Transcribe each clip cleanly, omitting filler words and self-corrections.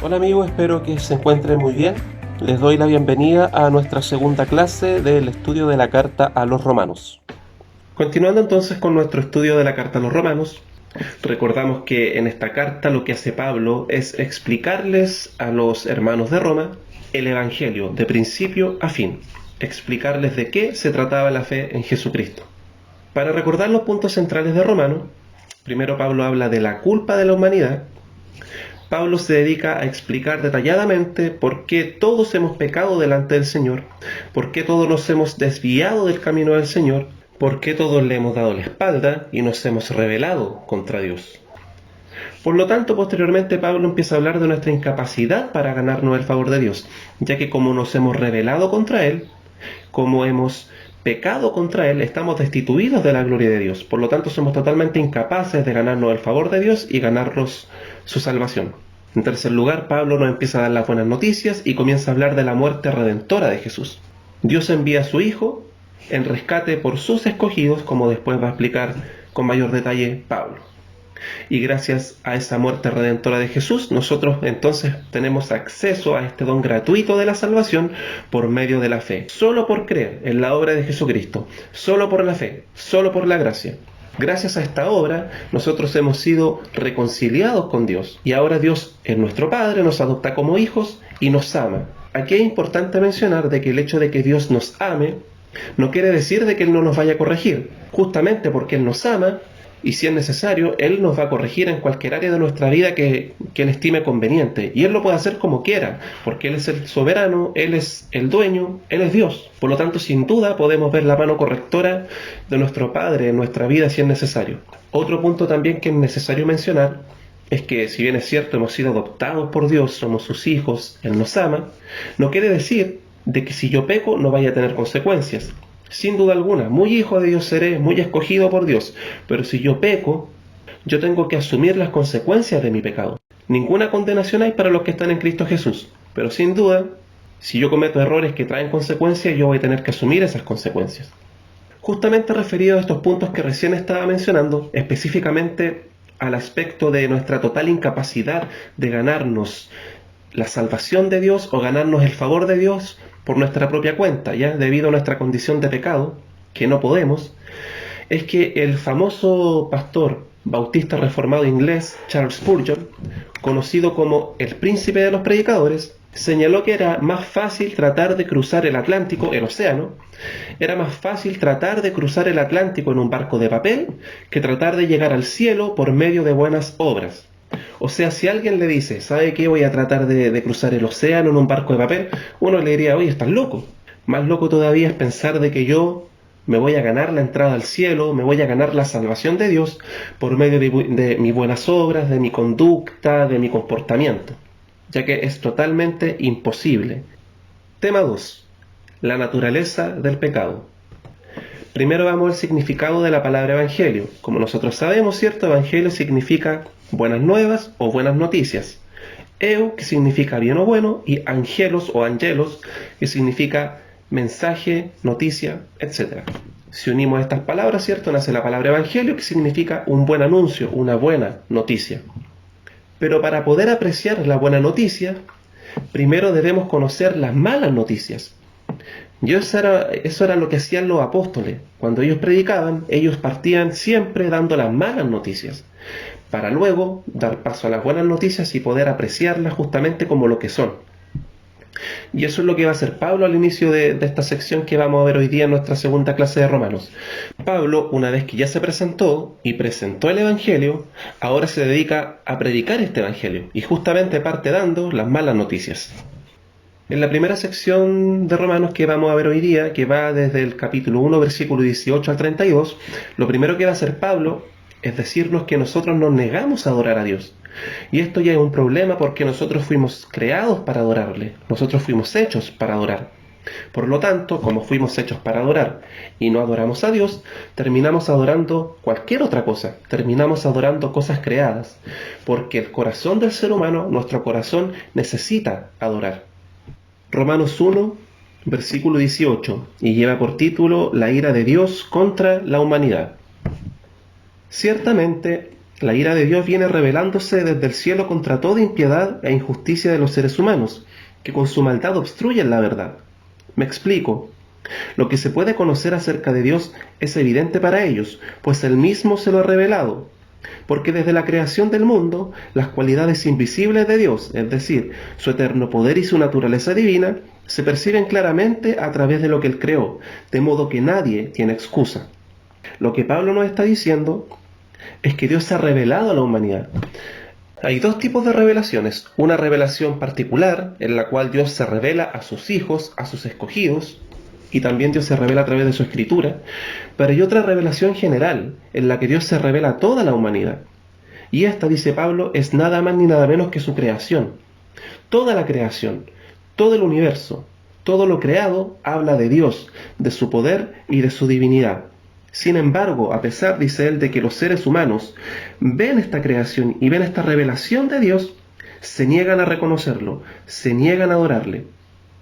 Hola amigos, espero que se encuentren muy bien. Les doy la bienvenida a nuestra segunda clase del estudio de la carta a los romanos. Continuando entonces con nuestro estudio de la carta a los romanos, recordamos que en esta carta lo que hace Pablo es explicarles a los hermanos de Roma el Evangelio de principio a fin, explicarles de qué se trataba la fe en Jesucristo. Para recordar los puntos centrales de Romanos, primero Pablo habla de la culpa de la humanidad. Pablo se dedica a explicar detalladamente por qué todos hemos pecado delante del Señor, por qué todos nos hemos desviado del camino del Señor, por qué todos le hemos dado la espalda y nos hemos rebelado contra Dios. Por lo tanto, posteriormente Pablo empieza a hablar de nuestra incapacidad para ganarnos el favor de Dios, ya que como nos hemos rebelado contra Él, como hemos pecado contra Él, estamos destituidos de la gloria de Dios. Por lo tanto, somos totalmente incapaces de ganarnos el favor de Dios y ganarnos su salvación. En tercer lugar, Pablo nos empieza a dar las buenas noticias y comienza a hablar de la muerte redentora de Jesús. Dios envía a su Hijo en rescate por sus escogidos, como después va a explicar con mayor detalle Pablo. Y gracias a esa muerte redentora de Jesús, nosotros entonces tenemos acceso a este don gratuito de la salvación por medio de la fe. Solo por creer en la obra de Jesucristo, solo por la fe, solo por la gracia. Gracias a esta obra, nosotros hemos sido reconciliados con Dios. Y ahora Dios es nuestro Padre, nos adopta como hijos y nos ama. Aquí es importante mencionar de que el hecho de que Dios nos ame no quiere decir de que Él no nos vaya a corregir. Justamente porque Él nos ama, y si es necesario, Él nos va a corregir en cualquier área de nuestra vida que Él estime conveniente. Y Él lo puede hacer como quiera, porque Él es el soberano, Él es el dueño, Él es Dios. Por lo tanto, sin duda, podemos ver la mano correctora de nuestro Padre en nuestra vida si es necesario. Otro punto también que es necesario mencionar es que, si bien es cierto, hemos sido adoptados por Dios, somos sus hijos, Él nos ama, no quiere decir de que si yo peco no vaya a tener consecuencias. Sin duda alguna, muy hijo de Dios seré, muy escogido por Dios, pero si yo peco, yo tengo que asumir las consecuencias de mi pecado. Ninguna condenación hay para los que están en Cristo Jesús, pero sin duda, si yo cometo errores que traen consecuencias, yo voy a tener que asumir esas consecuencias. Justamente referido a estos puntos que recién estaba mencionando, específicamente al aspecto de nuestra total incapacidad de ganarnos la salvación de Dios o ganarnos el favor de Dios por nuestra propia cuenta, ya debido a nuestra condición de pecado, que no podemos, es que el famoso pastor bautista reformado inglés Charles Spurgeon, conocido como el príncipe de los predicadores, señaló que era más fácil tratar de cruzar el Atlántico, el océano, era más fácil tratar de cruzar el Atlántico en un barco de papel que tratar de llegar al cielo por medio de buenas obras. O sea, si alguien le dice, ¿sabe qué? Voy a tratar de cruzar el océano en un barco de papel, uno le diría, oye, estás loco. Más loco todavía es pensar de que yo me voy a ganar la entrada al cielo, me voy a ganar la salvación de Dios por medio de mis buenas obras, de mi conducta, de mi comportamiento, ya que es totalmente imposible. Tema 2. La naturaleza del pecado. Primero vamos al significado de la palabra evangelio. Como nosotros sabemos, ¿cierto? Evangelio significa buenas nuevas o buenas noticias. Eu, que significa bien o bueno, y angelos o angelos, que significa mensaje, noticia, etc. Si unimos estas palabras, ¿cierto? Nace la palabra evangelio, que significa un buen anuncio, una buena noticia. Pero para poder apreciar la buena noticia, primero debemos conocer las malas noticias. Y eso era lo que hacían los apóstoles. Cuando ellos predicaban, ellos partían siempre dando las malas noticias, para luego dar paso a las buenas noticias y poder apreciarlas justamente como lo que son. Y eso es lo que va a hacer Pablo al inicio de esta sección que vamos a ver hoy día en nuestra segunda clase de Romanos. Pablo, una vez que ya se presentó y presentó el Evangelio, ahora se dedica a predicar este Evangelio y justamente parte dando las malas noticias. En la primera sección de Romanos que vamos a ver hoy día, que va desde el capítulo 1, versículo 18 al 32, lo primero que va a hacer Pablo es decirnos que nosotros nos negamos a adorar a Dios. Y esto ya es un problema porque nosotros fuimos creados para adorarle, nosotros fuimos hechos para adorar. Por lo tanto, como fuimos hechos para adorar y no adoramos a Dios, terminamos adorando cualquier otra cosa, terminamos adorando cosas creadas, porque el corazón del ser humano, nuestro corazón, necesita adorar. Romanos 1, versículo 18, y lleva por título La ira de Dios contra la humanidad. Ciertamente, La ira de Dios viene revelándose desde el cielo contra toda impiedad e injusticia de los seres humanos, que con su maldad obstruyen la verdad. Me explico. Lo que se puede conocer acerca de Dios es evidente para ellos, pues Él mismo se lo ha revelado. Porque desde la creación del mundo, las cualidades invisibles de Dios, es decir, su eterno poder y su naturaleza divina, se perciben claramente a través de lo que Él creó, de modo que nadie tiene excusa. Lo que Pablo nos está diciendo es que Dios se ha revelado a la humanidad. Hay dos tipos de revelaciones, una revelación particular, en la cual Dios se revela a sus hijos, a sus escogidos, y también Dios se revela a través de su escritura, pero hay otra revelación general, en la que Dios se revela a toda la humanidad. Y esta, dice Pablo, es nada más ni nada menos que su creación. Toda la creación, todo el universo, todo lo creado habla de Dios, de su poder y de su divinidad. Sin embargo, a pesar, dice él, de que los seres humanos ven esta creación y ven esta revelación de Dios, se niegan a reconocerlo, se niegan a adorarle.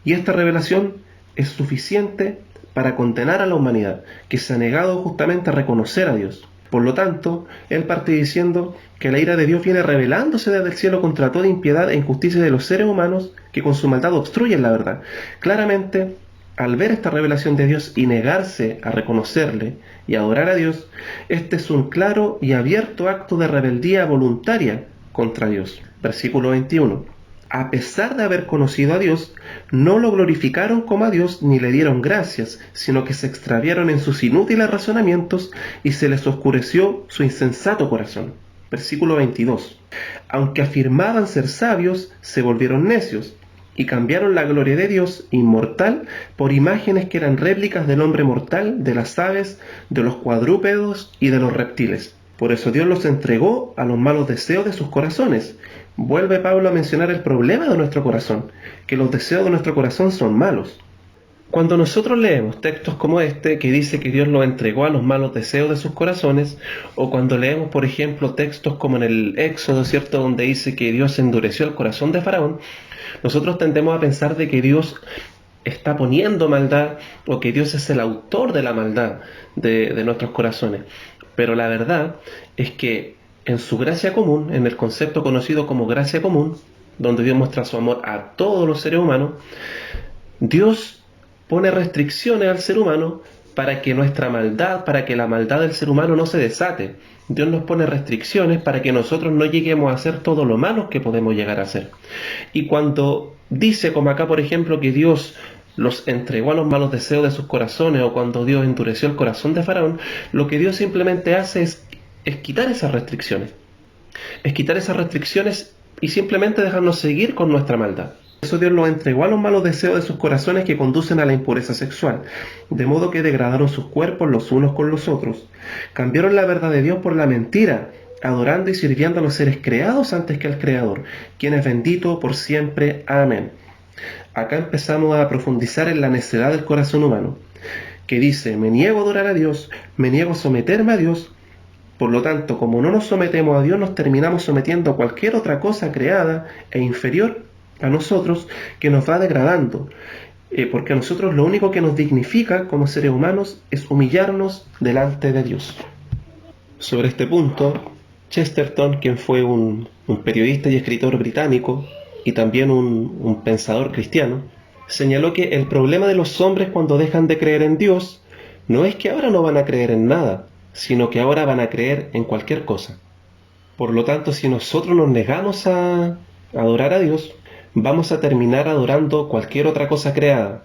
Y esta revelación es suficiente para condenar a la humanidad, que se ha negado justamente a reconocer a Dios. Por lo tanto, él parte diciendo que la ira de Dios viene revelándose desde el cielo contra toda impiedad e injusticia de los seres humanos que con su maldad obstruyen la verdad. Claramente, al ver esta revelación de Dios y negarse a reconocerle y adorar a Dios, este es un claro y abierto acto de rebeldía voluntaria contra Dios. Versículo 21. A pesar de haber conocido a Dios, no lo glorificaron como a Dios ni le dieron gracias, sino que se extraviaron en sus inútiles razonamientos y se les oscureció su insensato corazón. Versículo 22. Aunque afirmaban ser sabios, se volvieron necios y cambiaron la gloria de Dios inmortal por imágenes que eran réplicas del hombre mortal, de las aves, de los cuadrúpedos y de los reptiles. Por eso Dios los entregó a los malos deseos de sus corazones. Vuelve Pablo a mencionar el problema de nuestro corazón, que los deseos de nuestro corazón son malos. Cuando nosotros leemos textos como este, que dice que Dios los entregó a los malos deseos de sus corazones, o cuando leemos, por ejemplo, textos como en el Éxodo, ¿cierto?, donde dice que Dios endureció el corazón de Faraón, nosotros tendemos a pensar de que Dios está poniendo maldad, o que Dios es el autor de la maldad de nuestros corazones. Pero la verdad es que en su gracia común, en el concepto conocido como gracia común, donde Dios muestra su amor a todos los seres humanos, Dios pone restricciones al ser humano para que nuestra maldad, para que la maldad del ser humano no se desate. Dios nos pone restricciones para que nosotros no lleguemos a hacer todo lo malo que podemos llegar a hacer. Y cuando dice, como acá por ejemplo, que Dios los entregó a los malos deseos de sus corazones, o cuando Dios endureció el corazón de Faraón, lo que Dios simplemente hace es quitar esas restricciones. Es quitar esas restricciones y simplemente dejarnos seguir con nuestra maldad. Por eso Dios los entregó a los malos deseos de sus corazones que conducen a la impureza sexual, de modo que degradaron sus cuerpos los unos con los otros. Cambiaron la verdad de Dios por la mentira, adorando y sirviendo a los seres creados antes que al Creador, quien es bendito por siempre. Amén. Acá empezamos a profundizar en la necedad del corazón humano, que dice: me niego a adorar a Dios, me niego a someterme a Dios. Por lo tanto, como no nos sometemos a Dios, nos terminamos sometiendo a cualquier otra cosa creada e inferior a nosotros que nos va degradando, porque a nosotros lo único que nos dignifica como seres humanos es humillarnos delante de Dios. Sobre este punto, Chesterton, quien fue un periodista y escritor británico y también un pensador cristiano, señaló que el problema de los hombres cuando dejan de creer en Dios no es que ahora no van a creer en nada, sino que ahora van a creer en cualquier cosa. Por lo tanto, si nosotros nos negamos a adorar a Dios, vamos a terminar adorando cualquier otra cosa creada.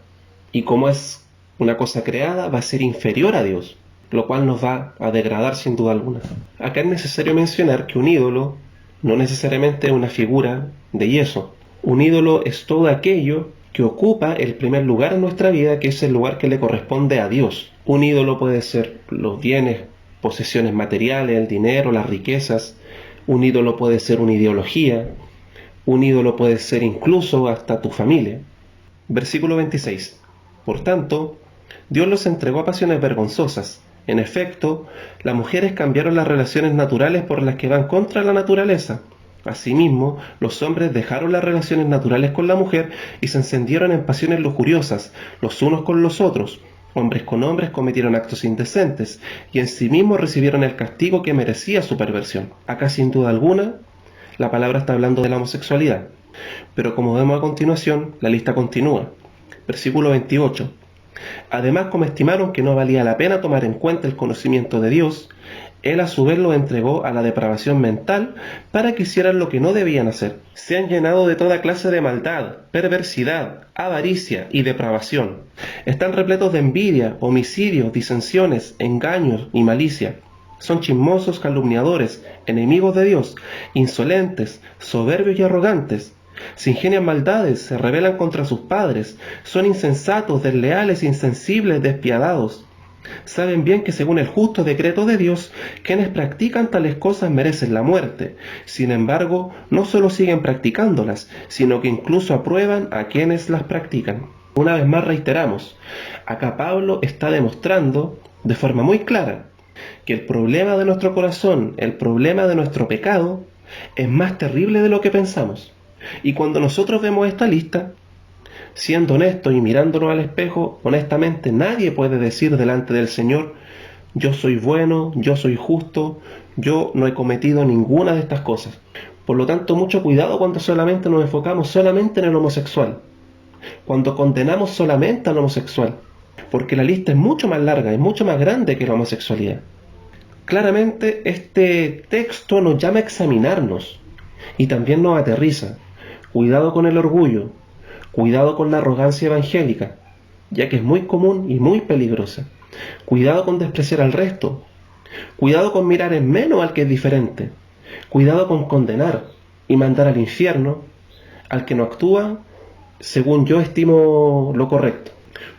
Y como es una cosa creada, va a ser inferior a Dios, lo cual nos va a degradar sin duda alguna. Acá es necesario mencionar que un ídolo no necesariamente es una figura de yeso. Un ídolo es todo aquello que ocupa el primer lugar en nuestra vida, que es el lugar que le corresponde a Dios. Un ídolo puede ser los bienes, posesiones materiales, el dinero, las riquezas. Un ídolo puede ser una ideología. Un ídolo puede ser incluso hasta tu familia. Versículo 26. Por tanto, Dios los entregó a pasiones vergonzosas. En efecto, las mujeres cambiaron las relaciones naturales por las que van contra la naturaleza. Asimismo, los hombres dejaron las relaciones naturales con la mujer y se encendieron en pasiones lujuriosas, los unos con los otros, Hombres con hombres cometieron actos indecentes y en sí mismos recibieron el castigo que merecía su perversión. Acá sin duda alguna la palabra está hablando de la homosexualidad, pero como vemos a continuación, la lista continúa. Versículo 28. Además, como estimaron que no valía la pena tomar en cuenta el conocimiento de Dios, Él a su vez los entregó a la depravación mental para que hicieran lo que no debían hacer. Se han llenado de toda clase de maldad, perversidad, avaricia y depravación. Están repletos de envidia, homicidios, disensiones, engaños y malicia. Son chismosos, calumniadores, enemigos de Dios, insolentes, soberbios y arrogantes. Se ingenian maldades, se rebelan contra sus padres, son insensatos, desleales, insensibles, despiadados. Saben bien que según el justo decreto de Dios, quienes practican tales cosas merecen la muerte. Sin embargo, no solo siguen practicándolas, sino que incluso aprueban a quienes las practican. Una vez más reiteramos, acá Pablo está demostrando de forma muy clara que el problema de nuestro corazón, el problema de nuestro pecado, es más terrible de lo que pensamos. Y cuando nosotros vemos esta lista, siendo honestos y mirándonos al espejo, honestamente nadie puede decir delante del Señor, yo soy bueno, yo soy justo, yo no he cometido ninguna de estas cosas. Por lo tanto, mucho cuidado cuando solamente nos enfocamos solamente en el homosexual, cuando condenamos solamente al homosexual, porque la lista es mucho más larga, es mucho más grande que la homosexualidad. Claramente este texto nos llama a examinarnos y también nos aterriza. Cuidado con el orgullo, cuidado con la arrogancia evangélica, ya que es muy común y muy peligrosa. Cuidado con despreciar al resto. Cuidado con mirar en menos al que es diferente. Cuidado con condenar y mandar al infierno al que no actúa según yo estimo lo correcto.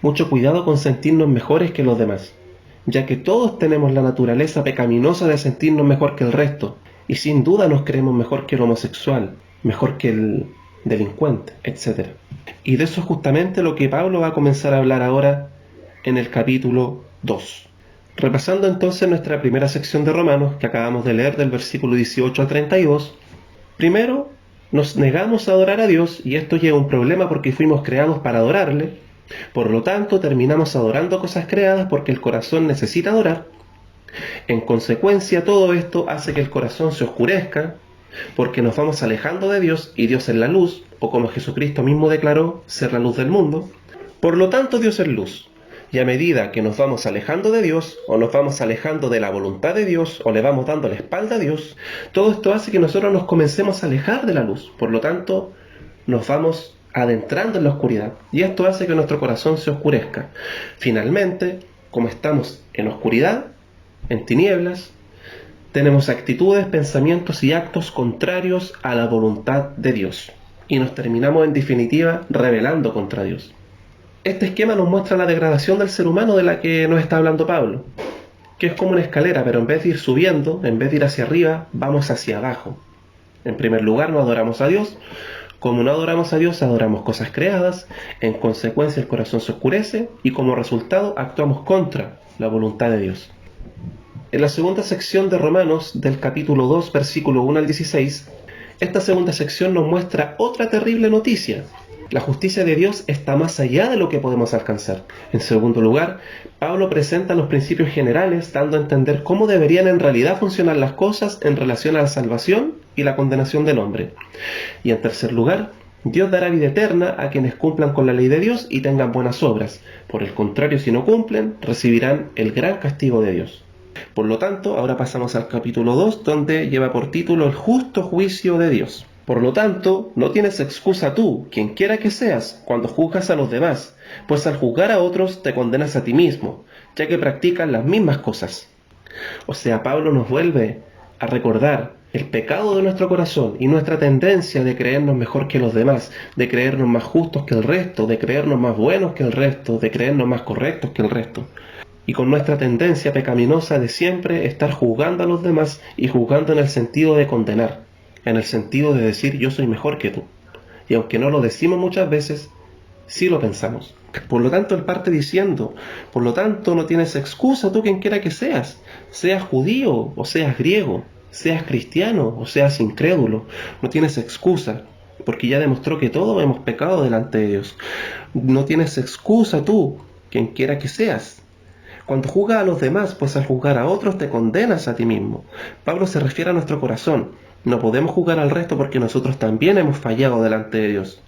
Mucho cuidado con sentirnos mejores que los demás, ya que todos tenemos la naturaleza pecaminosa de sentirnos mejor que el resto, y sin duda nos creemos mejor que el homosexual, mejor que el delincuente, etc. Y de eso es justamente lo que Pablo va a comenzar a hablar ahora en el capítulo 2. Repasando entonces nuestra primera sección de Romanos, que acabamos de leer del versículo 18 al 32, primero nos negamos a adorar a Dios, y esto lleva un problema porque fuimos creados para adorarle. Por lo tanto, terminamos adorando cosas creadas porque el corazón necesita adorar. En consecuencia, todo esto hace que el corazón se oscurezca, porque nos vamos alejando de Dios, y Dios es la luz, o como Jesucristo mismo declaró, ser la luz del mundo. Por lo tanto, Dios es luz, y a medida que nos vamos alejando de Dios, o nos vamos alejando de la voluntad de Dios, o le vamos dando la espalda a Dios, todo esto hace que nosotros nos comencemos a alejar de la luz. Por lo tanto, nos vamos adentrando en la oscuridad, y esto hace que nuestro corazón se oscurezca. Finalmente, como estamos en oscuridad, en tinieblas, tenemos actitudes, pensamientos y actos contrarios a la voluntad de Dios, y nos terminamos en definitiva rebelando contra Dios. Este esquema nos muestra la degradación del ser humano de la que nos está hablando Pablo, que es como una escalera, pero en vez de ir subiendo, en vez de ir hacia arriba, vamos hacia abajo. En primer lugar, no adoramos a Dios. Como no adoramos a Dios, adoramos cosas creadas, en consecuencia el corazón se oscurece y como resultado actuamos contra la voluntad de Dios. En la segunda sección de Romanos, del capítulo 2, versículo 1 al 16, esta segunda sección nos muestra otra terrible noticia. La justicia de Dios está más allá de lo que podemos alcanzar. En segundo lugar, Pablo presenta los principios generales, dando a entender cómo deberían en realidad funcionar las cosas en relación a la salvación y la condenación del hombre. Y en tercer lugar, Dios dará vida eterna a quienes cumplan con la ley de Dios y tengan buenas obras. Por el contrario, si no cumplen, recibirán el gran castigo de Dios. Por lo tanto, ahora pasamos al capítulo 2, donde lleva por título el justo juicio de Dios. Por lo tanto, no tienes excusa tú, quien quiera que seas, cuando juzgas a los demás, pues al juzgar a otros te condenas a ti mismo, ya que practicas las mismas cosas. O sea, Pablo nos vuelve a recordar el pecado de nuestro corazón y nuestra tendencia de creernos mejor que los demás, de creernos más justos que el resto, de creernos más buenos que el resto, de creernos más correctos que el resto. Y con nuestra tendencia pecaminosa de siempre estar juzgando a los demás y juzgando en el sentido de condenar, en el sentido de decir yo soy mejor que tú. Y aunque no lo decimos muchas veces, sí lo pensamos. Por lo tanto, él parte diciendo, por lo tanto no tienes excusa tú quien quiera que seas judío o seas griego, seas cristiano o seas incrédulo, no tienes excusa, porque ya demostró que todos hemos pecado delante de Dios. No tienes excusa tú quien quiera que seas. Cuando juzgas a los demás, pues al juzgar a otros te condenas a ti mismo. Pablo se refiere a nuestro corazón. No podemos juzgar al resto porque nosotros también hemos fallado delante de Dios.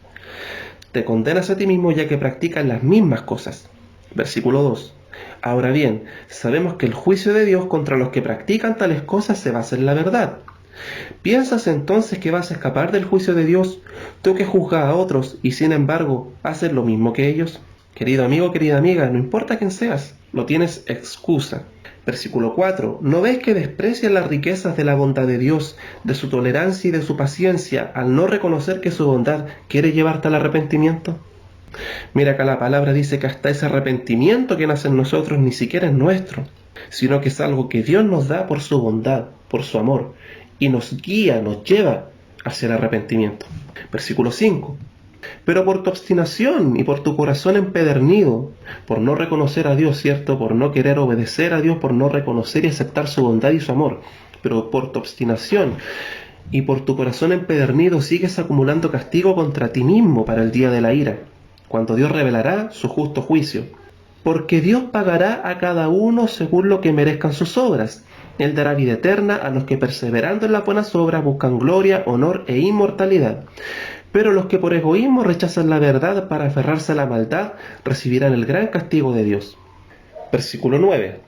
Te condenas a ti mismo ya que practicas las mismas cosas. Versículo 2. Ahora bien, sabemos que el juicio de Dios contra los que practican tales cosas se basa en la verdad. ¿Piensas entonces que vas a escapar del juicio de Dios, tú que juzgas a otros y sin embargo haces lo mismo que ellos? Querido amigo, querida amiga, no importa quién seas, no tienes excusa. Versículo 4. ¿No ves que desprecias las riquezas de la bondad de Dios, de su tolerancia y de su paciencia, al no reconocer que su bondad quiere llevarte al arrepentimiento? Mira acá la palabra dice que hasta ese arrepentimiento que nace en nosotros ni siquiera es nuestro, sino que es algo que Dios nos da por su bondad, por su amor, y nos guía, nos lleva hacia el arrepentimiento. Versículo 5. Pero por tu obstinación y por tu corazón empedernido, por no reconocer a Dios, ¿cierto? Por no querer obedecer a Dios, por no reconocer y aceptar su bondad y su amor, pero por tu obstinación y por tu corazón empedernido sigues acumulando castigo contra ti mismo para el día de la ira, cuando Dios revelará su justo juicio. Porque Dios pagará a cada uno según lo que merezcan sus obras. Él dará vida eterna a los que perseverando en las buenas obras buscan gloria, honor e inmortalidad. Pero los que por egoísmo rechazan la verdad para aferrarse a la maldad recibirán el gran castigo de Dios. Versículo 9.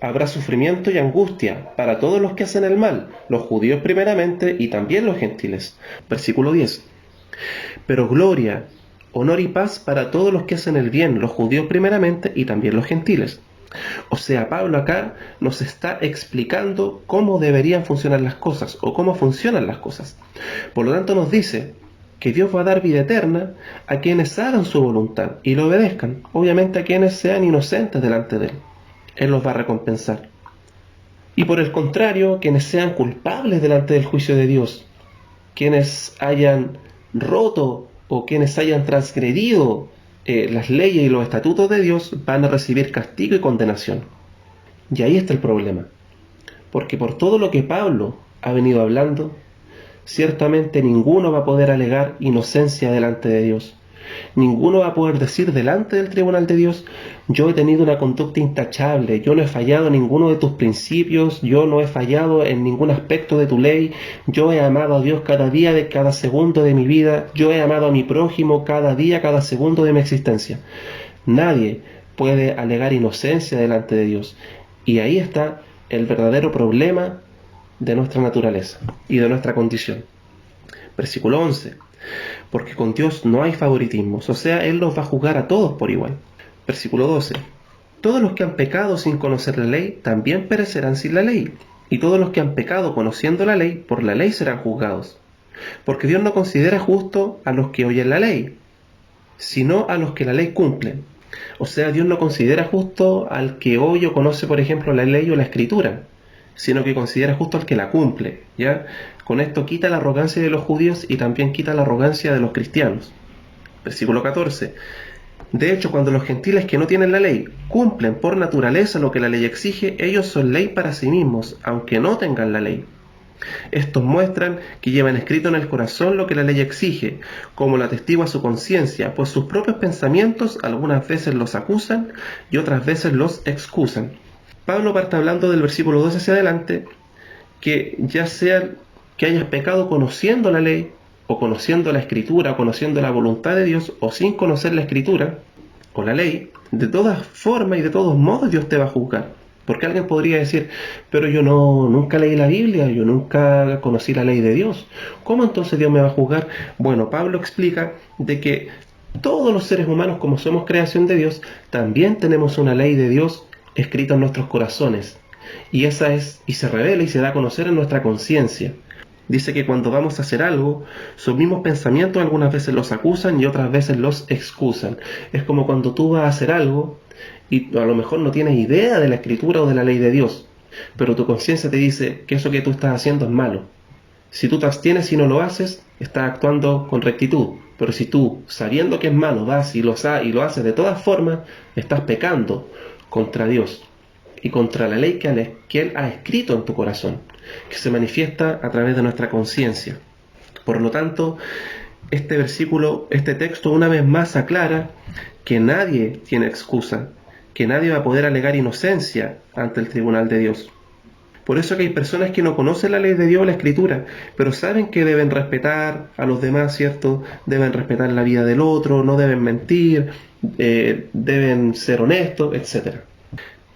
Habrá sufrimiento y angustia para todos los que hacen el mal, los judíos primeramente y también los gentiles. Versículo 10. Pero gloria, honor y paz para todos los que hacen el bien, los judíos primeramente y también los gentiles. O sea, Pablo acá nos está explicando cómo deberían funcionar las cosas o cómo funcionan las cosas. Por lo tanto nos dice que Dios va a dar vida eterna a quienes hagan su voluntad y lo obedezcan, obviamente a quienes sean inocentes delante de Él. Él los va a recompensar. Y por el contrario, quienes sean culpables delante del juicio de Dios, quienes hayan roto o quienes hayan transgredido las leyes y los estatutos de Dios, van a recibir castigo y condenación. Y ahí está el problema. Porque por todo lo que Pablo ha venido hablando, ciertamente ninguno va a poder alegar inocencia delante de Dios. Ninguno va a poder decir delante del tribunal de Dios: yo he tenido una conducta intachable, yo no he fallado en ninguno de tus principios, yo no he fallado en ningún aspecto de tu ley, yo he amado a Dios cada día de cada segundo de mi vida, yo he amado a mi prójimo cada día, cada segundo de mi existencia. Nadie puede alegar inocencia delante de Dios. Y ahí está el verdadero problema de nuestra naturaleza y de nuestra condición. Versículo 11. Porque con Dios no hay favoritismos, o sea, Él los va a juzgar a todos por igual. Versículo 12. Todos los que han pecado sin conocer la ley también perecerán sin la ley, y todos los que han pecado conociendo la ley, por la ley serán juzgados. Porque Dios no considera justo a los que oyen la ley, sino a los que la ley cumplen. O sea, Dios no considera justo al que oye o conoce, por ejemplo, la ley o la escritura, sino que considera justo al que la cumple, ¿ya? Con esto quita la arrogancia de los judíos y también quita la arrogancia de los cristianos. Versículo 14. De hecho, cuando los gentiles que no tienen la ley cumplen por naturaleza lo que la ley exige, ellos son ley para sí mismos, aunque no tengan la ley. Estos muestran que llevan escrito en el corazón lo que la ley exige, como lo atestigua su conciencia, pues sus propios pensamientos algunas veces los acusan y otras veces los excusan. Pablo parte hablando del versículo 12 hacia adelante, que ya sea que hayas pecado conociendo la ley, o conociendo la escritura, o conociendo la voluntad de Dios, o sin conocer la escritura, o la ley, de todas formas y de todos modos Dios te va a juzgar. Porque alguien podría decir: pero yo nunca leí la Biblia, yo nunca conocí la ley de Dios, ¿cómo entonces Dios me va a juzgar? Bueno, Pablo explica de que todos los seres humanos, como somos creación de Dios, también tenemos una ley de Dios escrita en nuestros corazones, y esa es, y se revela y se da a conocer en nuestra conciencia. Dice que cuando vamos a hacer algo, sus mismos pensamientos algunas veces los acusan y otras veces los excusan. Es como cuando tú vas a hacer algo y a lo mejor no tienes idea de la escritura o de la ley de Dios, pero tu conciencia te dice que eso que tú estás haciendo es malo. Si tú te abstienes y no lo haces, estás actuando con rectitud. Pero si tú, sabiendo que es malo, vas y lo haces de todas formas, estás pecando contra Dios y contra la ley que Él ha escrito en tu corazón, que se manifiesta a través de nuestra conciencia. Por lo tanto, este versículo, este texto una vez más aclara que nadie tiene excusa, que nadie va a poder alegar inocencia ante el tribunal de Dios. Por eso que hay personas que no conocen la ley de Dios o la Escritura, pero saben que deben respetar a los demás, ¿cierto? Deben respetar la vida del otro, no deben mentir, deben ser honestos, etc.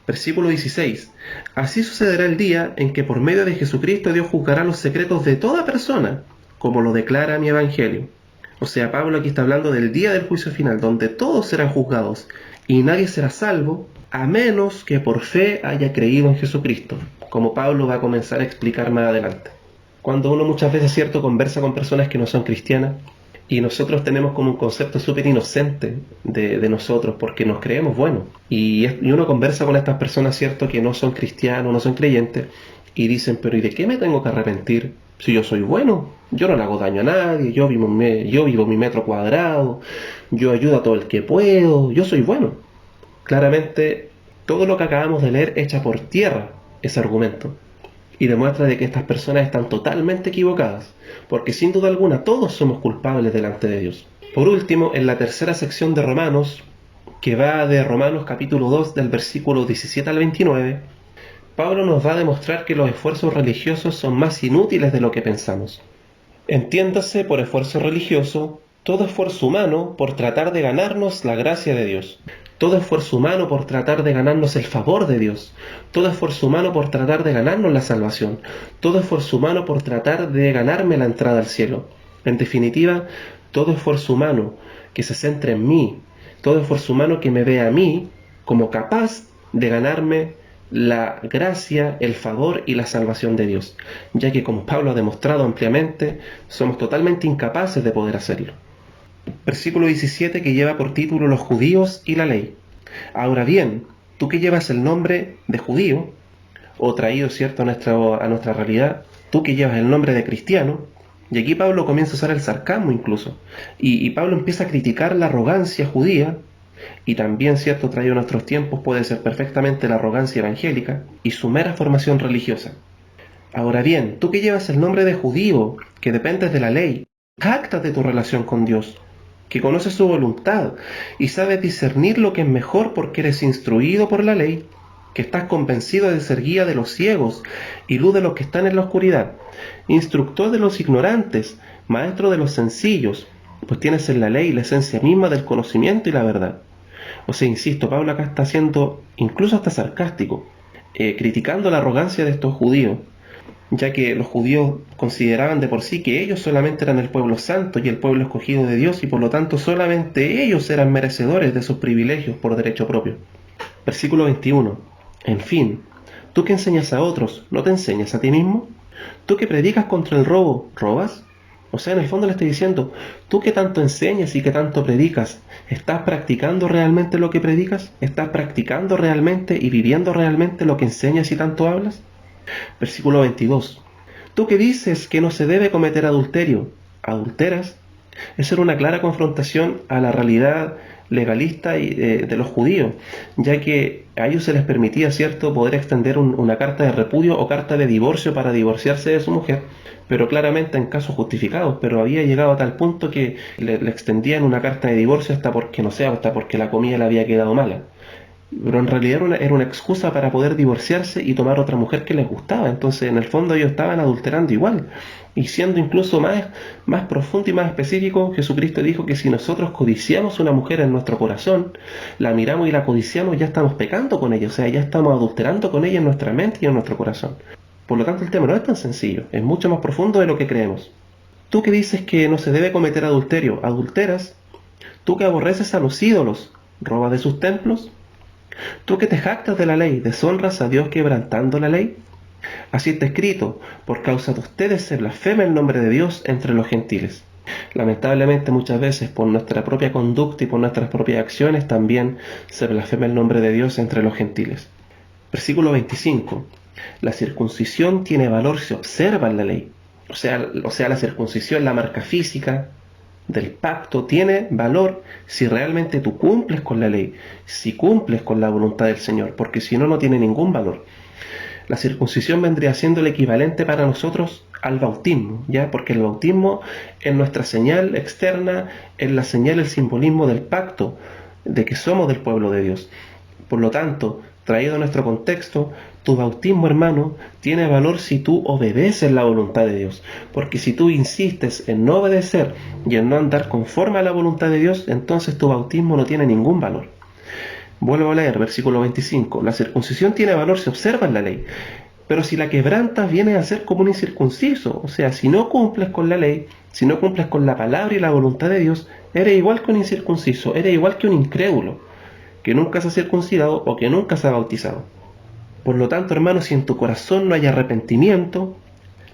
Versículo 16. Así sucederá el día en que por medio de Jesucristo Dios juzgará los secretos de toda persona, como lo declara mi Evangelio. O sea, Pablo aquí está hablando del día del juicio final, donde todos serán juzgados y nadie será salvo, a menos que por fe haya creído en Jesucristo, como Pablo va a comenzar a explicar más adelante. Cuando uno muchas veces, cierto, conversa con personas que no son cristianas, y nosotros tenemos como un concepto súper inocente de nosotros, porque nos creemos buenos, y uno conversa con estas personas, cierto, que no son cristianos, no son creyentes, y dicen, pero ¿y de qué me tengo que arrepentir? Si yo soy bueno, yo no le hago daño a nadie, yo vivo mi metro cuadrado, yo ayudo a todo el que puedo, yo soy bueno. Claramente, todo lo que acabamos de leer echa por tierra ese argumento y demuestra de que estas personas están totalmente equivocadas, porque sin duda alguna todos somos culpables delante de Dios. Por último, en la tercera sección de Romanos, que va de Romanos capítulo 2 del versículo 17 al 29, Pablo nos va a demostrar que los esfuerzos religiosos son más inútiles de lo que pensamos. Entiéndase por esfuerzo religioso todo esfuerzo humano por tratar de ganarnos la gracia de Dios, todo esfuerzo humano por tratar de ganarnos el favor de Dios, todo esfuerzo humano por tratar de ganarnos la salvación, todo esfuerzo humano por tratar de ganarme la entrada al cielo. En definitiva, todo esfuerzo humano que se centre en mí, todo esfuerzo humano que me vea a mí como capaz de ganarme la gracia, el favor y la salvación de Dios, ya que como Pablo ha demostrado ampliamente, somos totalmente incapaces de poder hacerlo. Versículo 17, que lleva por título los judíos y la ley. Ahora bien, tú que llevas el nombre de judío, o traído, cierto, a nuestra realidad, tú que llevas el nombre de cristiano, y aquí Pablo comienza a usar el sarcasmo incluso, y Pablo empieza a criticar la arrogancia judía, y también, cierto, traído a nuestros tiempos puede ser perfectamente la arrogancia evangélica y su mera formación religiosa. Ahora bien, tú que llevas el nombre de judío, que dependes de la ley, jáctate de tu relación con Dios, que conoces su voluntad y sabes discernir lo que es mejor porque eres instruido por la ley, que estás convencido de ser guía de los ciegos y luz de los que están en la oscuridad, instructor de los ignorantes, maestro de los sencillos, pues tienes en la ley la esencia misma del conocimiento y la verdad. O sea, insisto, Pablo acá está siendo incluso hasta sarcástico, criticando la arrogancia de estos judíos, ya que los judíos consideraban de por sí que ellos solamente eran el pueblo santo y el pueblo escogido de Dios, y por lo tanto solamente ellos eran merecedores de sus privilegios por derecho propio. Versículo 21. En fin, tú que enseñas a otros, ¿no te enseñas a ti mismo? Tú que predicas contra el robo, ¿robas? O sea, en el fondo le estoy diciendo, tú que tanto enseñas y que tanto predicas, ¿estás practicando realmente lo que predicas? ¿Estás practicando realmente y viviendo realmente lo que enseñas y tanto hablas? Versículo 22. Tú que dices que no se debe cometer adulterio, ¿adulteras? Esa era una clara confrontación a la realidad legalista de los judíos, ya que a ellos se les permitía, cierto, poder extender una carta de repudio o carta de divorcio para divorciarse de su mujer, pero claramente en casos justificados, pero había llegado a tal punto que le extendían una carta de divorcio hasta porque, no sé, hasta porque la comida le había quedado mala. Pero en realidad era una excusa para poder divorciarse y tomar otra mujer que les gustaba. Entonces, en el fondo, ellos estaban adulterando igual. Y siendo incluso más profundo y más específico, Jesucristo dijo que si nosotros codiciamos una mujer en nuestro corazón, la miramos y la codiciamos, ya estamos pecando con ella. O sea, ya estamos adulterando con ella en nuestra mente y en nuestro corazón. Por lo tanto, el tema no es tan sencillo. Es mucho más profundo de lo que creemos. Tú que dices que no se debe cometer adulterio, ¿adulteras? Tú que aborreces a los ídolos, ¿robas de sus templos? Tú que te jactas de la ley, ¿deshonras a Dios quebrantando la ley? Así está escrito, por causa de ustedes se blasfema el nombre de Dios entre los gentiles. Lamentablemente muchas veces por nuestra propia conducta y por nuestras propias acciones también se blasfema el nombre de Dios entre los gentiles. Versículo 25. La circuncisión tiene valor si observa la ley. O sea, la circuncisión, la marca física del pacto, tiene valor si realmente tú cumples con la ley, si cumples con la voluntad del Señor, porque si no, no tiene ningún valor. La circuncisión vendría siendo el equivalente para nosotros al bautismo, ¿ya? Porque el bautismo es nuestra señal externa, es la señal, el simbolismo del pacto, de que somos del pueblo de Dios. Por lo tanto, traído a nuestro contexto, tu bautismo, hermano, tiene valor si tú obedeces la voluntad de Dios. Porque si tú insistes en no obedecer y en no andar conforme a la voluntad de Dios, entonces tu bautismo no tiene ningún valor. Vuelvo a leer, versículo 25. La circuncisión tiene valor si observas la ley. Pero si la quebrantas, viene a ser como un incircunciso. O sea, si no cumples con la ley, si no cumples con la palabra y la voluntad de Dios, eres igual que un incircunciso, eres igual que un incrédulo, que nunca se ha circuncidado o que nunca se ha bautizado. Por lo tanto, hermanos, si en tu corazón no hay arrepentimiento,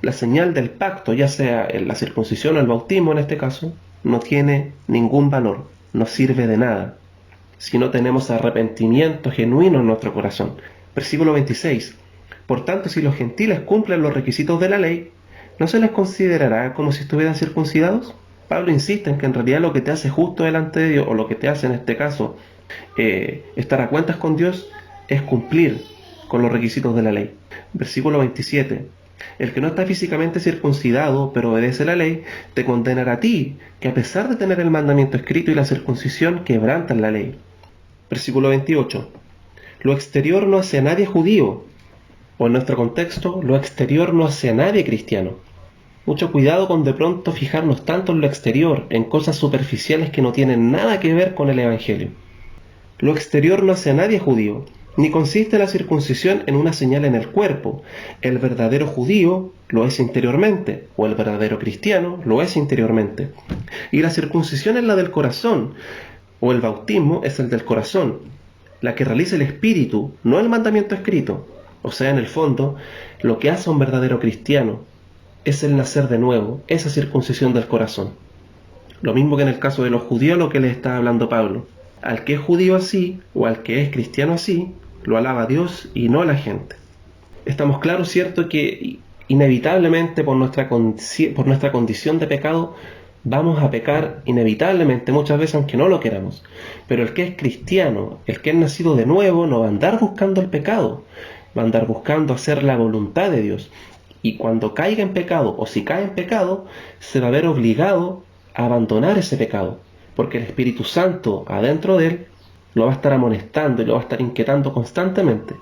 la señal del pacto, ya sea en la circuncisión o el bautismo en este caso, no tiene ningún valor, no sirve de nada, si no tenemos arrepentimiento genuino en nuestro corazón. Versículo 26. Por tanto, si los gentiles cumplen los requisitos de la ley, ¿no se les considerará como si estuvieran circuncidados? Pablo insiste en que en realidad lo que te hace justo delante de Dios, o lo que te hace en este caso estar a cuentas con Dios, es cumplir con los requisitos de la ley. Versículo 27. El que no está físicamente circuncidado, pero obedece la ley, te condenará a ti, que a pesar de tener el mandamiento escrito y la circuncisión, quebrantan la ley. Versículo 28. Lo exterior no hace a nadie judío, o en nuestro contexto, lo exterior no hace a nadie cristiano. Mucho cuidado con de pronto fijarnos tanto en lo exterior, en cosas superficiales que no tienen nada que ver con el Evangelio. Lo exterior no hace a nadie judío, ni consiste la circuncisión en una señal en el cuerpo. El verdadero judío lo es interiormente, o el verdadero cristiano lo es interiormente. Y la circuncisión es la del corazón, o el bautismo es el del corazón, la que realiza el Espíritu, no el mandamiento escrito. O sea, en el fondo, lo que hace a un verdadero cristiano es el nacer de nuevo, esa circuncisión del corazón. Lo mismo que en el caso de los judíos, lo que les está hablando Pablo. Al que es judío así, o al que es cristiano así, lo alaba Dios y no la gente. Estamos claros, ¿cierto?, que inevitablemente por nuestra condición de pecado vamos a pecar inevitablemente muchas veces aunque no lo queramos. Pero el que es cristiano, el que es nacido de nuevo, no va a andar buscando el pecado, va a andar buscando hacer la voluntad de Dios. Y cuando caiga en pecado, o si cae en pecado, se va a ver obligado a abandonar ese pecado, porque el Espíritu Santo adentro de él lo va a estar amonestando y lo va a estar inquietando constantemente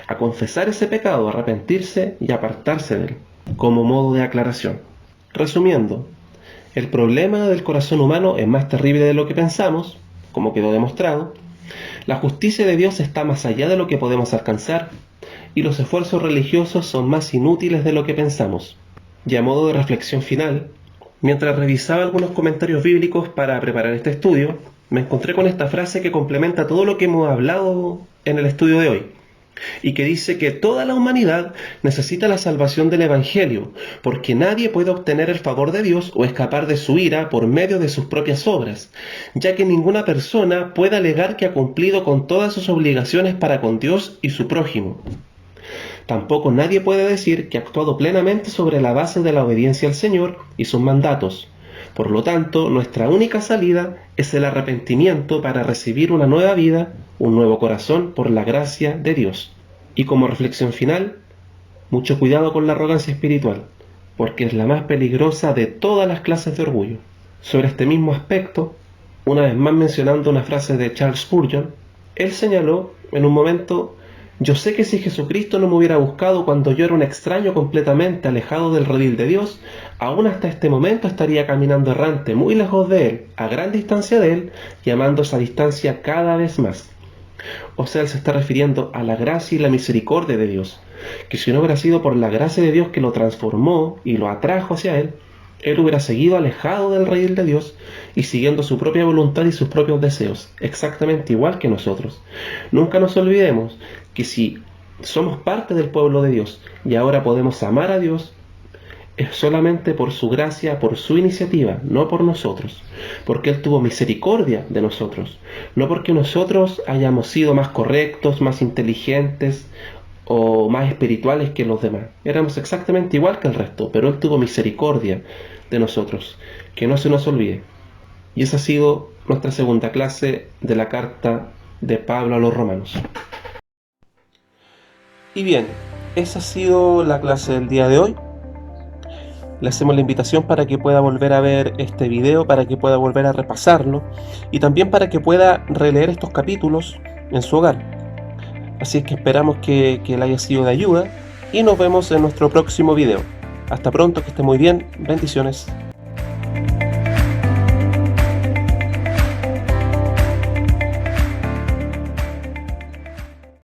a confesar ese pecado, a arrepentirse y apartarse de él, como modo de aclaración. Resumiendo, el problema del corazón humano es más terrible de lo que pensamos, como quedó demostrado. La justicia de Dios está más allá de lo que podemos alcanzar, y los esfuerzos religiosos son más inútiles de lo que pensamos. Y a modo de reflexión final, mientras revisaba algunos comentarios bíblicos para preparar este estudio, me encontré con esta frase que complementa todo lo que hemos hablado en el estudio de hoy, y que dice que toda la humanidad necesita la salvación del Evangelio, porque nadie puede obtener el favor de Dios o escapar de su ira por medio de sus propias obras, ya que ninguna persona puede alegar que ha cumplido con todas sus obligaciones para con Dios y su prójimo. Tampoco nadie puede decir que ha actuado plenamente sobre la base de la obediencia al Señor y sus mandatos. Por lo tanto, nuestra única salida es el arrepentimiento para recibir una nueva vida, un nuevo corazón por la gracia de Dios. Y como reflexión final, mucho cuidado con la arrogancia espiritual, porque es la más peligrosa de todas las clases de orgullo. Sobre este mismo aspecto, una vez más mencionando una frase de Charles Spurgeon, él señaló en un momento: yo sé que si Jesucristo no me hubiera buscado cuando yo era un extraño completamente alejado del redil de Dios, aún hasta este momento estaría caminando errante, muy lejos de Él, a gran distancia de Él, y amando esa distancia cada vez más. O sea, Él se está refiriendo a la gracia y la misericordia de Dios, que si no hubiera sido por la gracia de Dios que lo transformó y lo atrajo hacia Él, Él hubiera seguido alejado del redil de Dios y siguiendo su propia voluntad y sus propios deseos, exactamente igual que nosotros. Nunca nos olvidemos que si somos parte del pueblo de Dios y ahora podemos amar a Dios, es solamente por su gracia, por su iniciativa, no por nosotros, porque Él tuvo misericordia de nosotros, no porque nosotros hayamos sido más correctos, más inteligentes o más espirituales que los demás. Éramos exactamente igual que el resto, pero Él tuvo misericordia de nosotros, que no se nos olvide. Y esa ha sido nuestra segunda clase de la carta de Pablo a los Romanos. Y bien, esa ha sido la clase del día de hoy. le hacemos la invitación para que pueda volver a ver este video, para que pueda volver a repasarlo y también para que pueda releer estos capítulos en su hogar. Así es que esperamos que le haya sido de ayuda y nos vemos en nuestro próximo video. Hasta pronto, que esté muy bien, bendiciones.